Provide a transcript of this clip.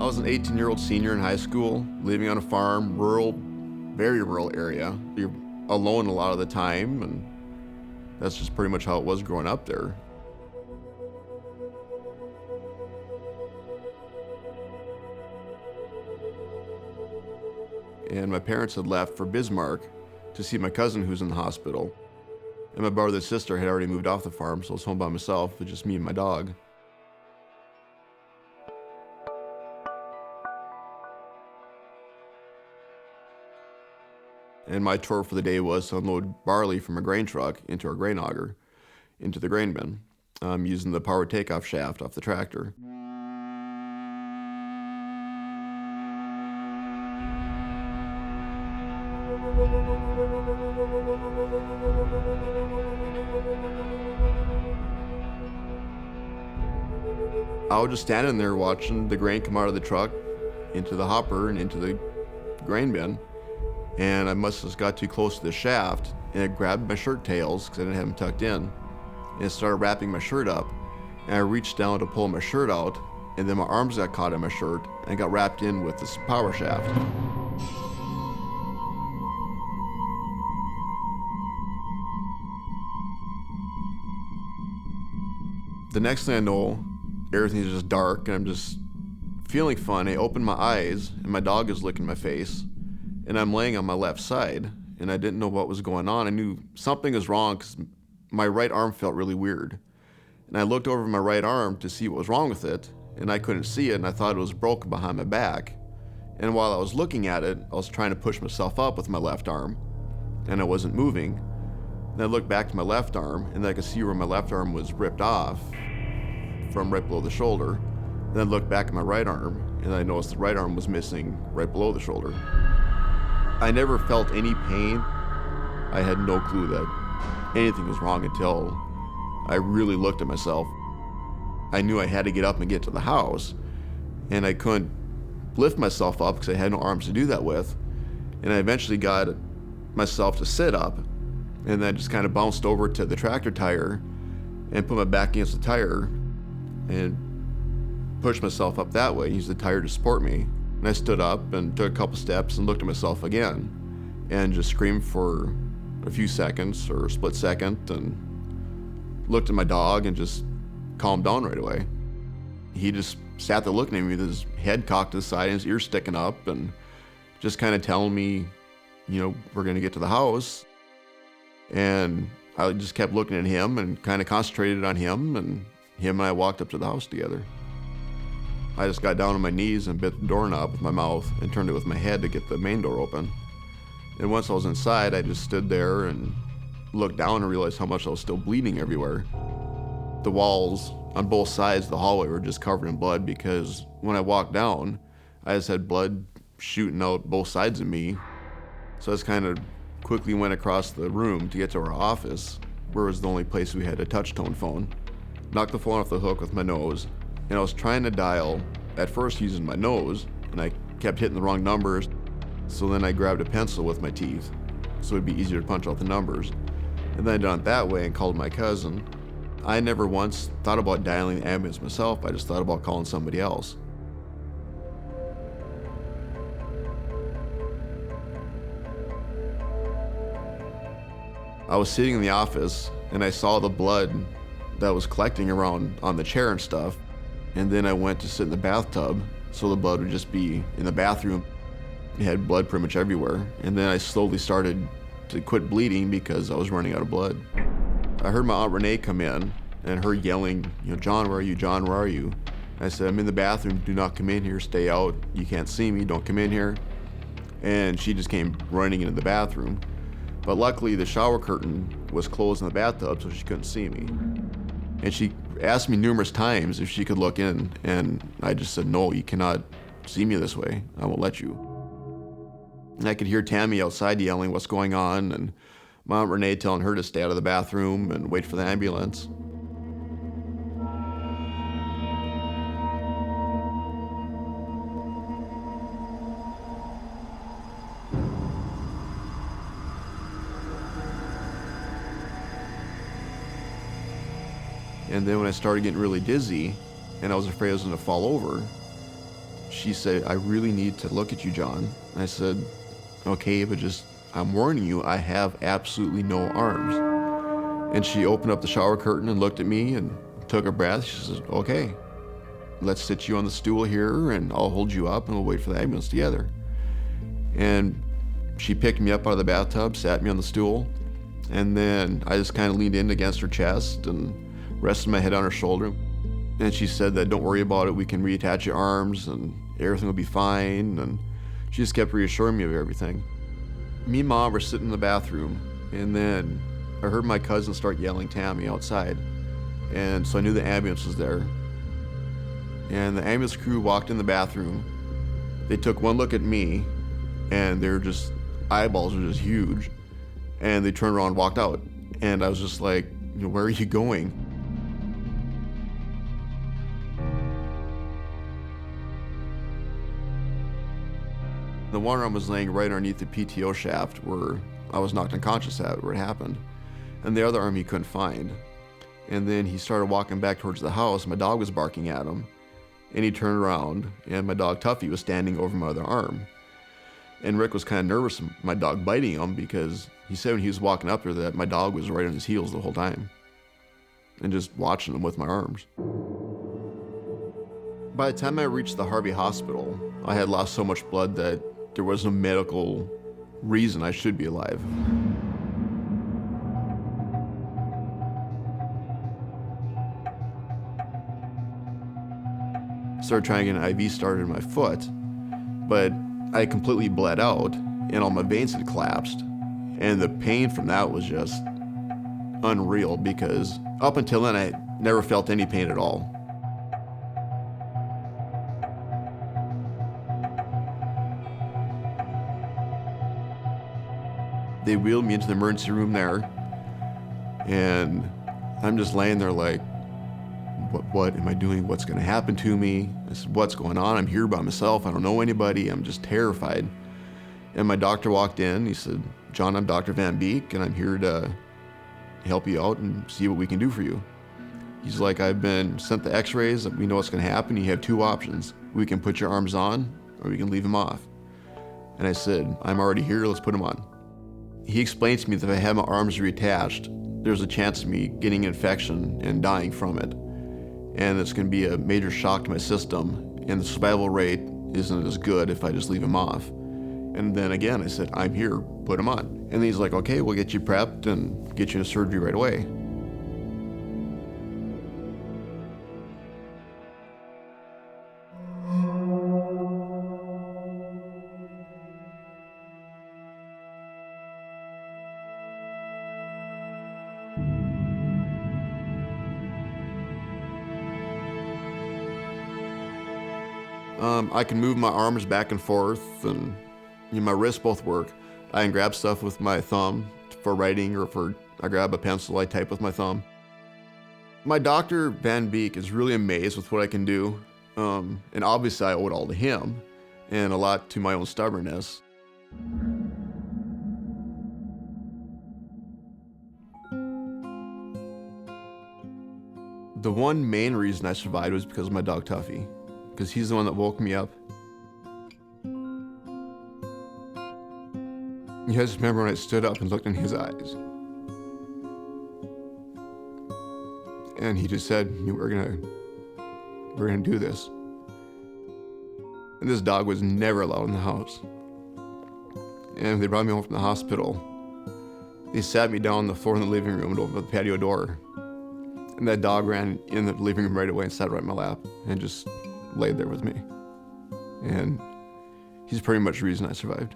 was an 18-year-old senior in high school, living on a farm, rural, very rural area. You're alone a lot of the time, and that's just pretty much how it was growing up there. And my parents had left for Bismarck to see my cousin who's in the hospital. And my brother and sister had already moved off the farm, so I was home by myself with just me and my dog. And my chore for the day was to unload barley from a grain truck into our grain auger, into the grain bin, using the power takeoff shaft off the tractor. I was just standing there watching the grain come out of the truck into the hopper and into the grain bin. And I must have got too close to the shaft, and it grabbed my shirt tails because I didn't have them tucked in, and it started wrapping my shirt up. And I reached down to pull my shirt out, and then my arms got caught in my shirt and got wrapped in with this power shaft. The next thing I know, everything's just dark, and I'm just feeling fun. I open my eyes, and my dog is licking my face. And I'm laying on my left side, and I didn't know what was going on. I knew something was wrong because my right arm felt really weird. And I looked over my right arm to see what was wrong with it, and I couldn't see it, and I thought it was broken behind my back. And while I was looking at it, I was trying to push myself up with my left arm, and I wasn't moving. And I looked back to my left arm, and I could see where my left arm was ripped off from right below the shoulder. Then I looked back at my right arm, and I noticed the right arm was missing right below the shoulder. I never felt any pain. I had no clue that anything was wrong until I really looked at myself. I knew I had to get up and get to the house, and I couldn't lift myself up because I had no arms to do that with. And I eventually got myself to sit up, and then I just kind of bounced over to the tractor tire and put my back against the tire and pushed myself up that way, used the tire to support me. And I stood up and took a couple steps and looked at myself again and just screamed for a few seconds or a split second and looked at my dog and just calmed down right away. He just sat there looking at me with his head cocked to the side and his ears sticking up and just kind of telling me, you know, we're going to get to the house. And I just kept looking at him and kind of concentrated on him, and him and I walked up to the house together. I just got down on my knees and bit the doorknob with my mouth and turned it with my head to get the main door open. And once I was inside, I just stood there and looked down and realized how much I was still bleeding everywhere. The walls on both sides of the hallway were just covered in blood because when I walked down, I just had blood shooting out both sides of me. So I just kind of quickly went across the room to get to our office, where it was the only place we had a touch-tone phone. Knocked the phone off the hook with my nose, and I was trying to dial, at first using my nose, and I kept hitting the wrong numbers. So then I grabbed a pencil with my teeth, so it'd be easier to punch out the numbers. And then I done it that way and called my cousin. I never once thought about dialing the ambulance myself, I just thought about calling somebody else. I was sitting in the office, and I saw the blood that was collecting around on the chair and stuff. And then I went to sit in the bathtub, so the blood would just be in the bathroom. It had blood pretty much everywhere. And then I slowly started to quit bleeding because I was running out of blood. I heard my Aunt Renee come in and her yelling, you know, "John, where are you? John, where are you?" I said, "I'm in the bathroom. Do not come in here. Stay out. You can't see me. Don't come in here." And she just came running into the bathroom. But luckily the shower curtain was closed in the bathtub, so she couldn't see me. And she asked me numerous times if she could look in, and I just said, "No, you cannot see me this way. I won't let you." And I could hear Tammy outside yelling, "What's going on?" And my Aunt Renee telling her to stay out of the bathroom and wait for the ambulance. And then when I started getting really dizzy and I was afraid I was gonna fall over, she said, I really need to look at you, John. And I said, okay, but just, I'm warning you, I have absolutely no arms. And she opened up the shower curtain and looked at me and took a breath. She said, okay, let's sit you on the stool here and I'll hold you up and we'll wait for the ambulance together. And she picked me up out of the bathtub, sat me on the stool, and then I just kind of leaned in against her chest and rested my head on her shoulder. And she said that, don't worry about it, we can reattach your arms and everything will be fine. And she just kept reassuring me of everything. Me and Mom were sitting in the bathroom, and then I heard my cousin start yelling Tammy outside. And so I knew the ambulance was there. And the ambulance crew walked in the bathroom. They took one look at me, and their just eyeballs were just huge. And they turned around and walked out. And I was just like, where are you going? The one arm was laying right underneath the PTO shaft where I was knocked unconscious at, where it happened. And the other arm he couldn't find. And then he started walking back towards the house. My dog was barking at him. And he turned around, and my dog Tuffy was standing over my other arm. And Rick was kind of nervous of my dog biting him, because he said when he was walking up there that my dog was right on his heels the whole time. And just watching him with my arms. By the time I reached the Harvey Hospital, I had lost so much blood that there was no medical reason I should be alive. Started trying to get an IV started in my foot, but I completely bled out and all my veins had collapsed. And the pain from that was just unreal, because up until then I never felt any pain at all. They wheeled me into the emergency room there, and I'm just laying there like, what am I doing? What's gonna happen to me? I said, what's going on? I'm here by myself. I don't know anybody. I'm just terrified. And my doctor walked in. He said, John, I'm Dr. Van Beek, and I'm here to help you out and see what we can do for you. He's like, I've been sent the x-rays. We know what's gonna happen. You have two options. We can put your arms on, or we can leave them off. And I said, I'm already here. Let's put them on. He explained to me that if I had my arms reattached, there's a chance of me getting an infection and dying from it. And it's gonna be a major shock to my system, and the survival rate isn't as good if I just leave them off. And then again, I said, I'm here, put them on. And he's like, okay, we'll get you prepped and get you into surgery right away. I can move my arms back and forth, and my wrists both work. I can grab stuff with my thumb for writing, or if I grab a pencil, I type with my thumb. My doctor, Van Beek, is really amazed with what I can do. And obviously I owe it all to him, and a lot to my own stubbornness. The one main reason I survived was because of my dog Tuffy, because he's the one that woke me up. You guys remember when I stood up and looked in his eyes? And he just said, we're gonna do this. And this dog was never allowed in the house. And they brought me home from the hospital. They sat me down on the floor in the living room and over the patio door. And that dog ran in the living room right away and sat right in my lap and just laid there with me. And he's pretty much the reason I survived.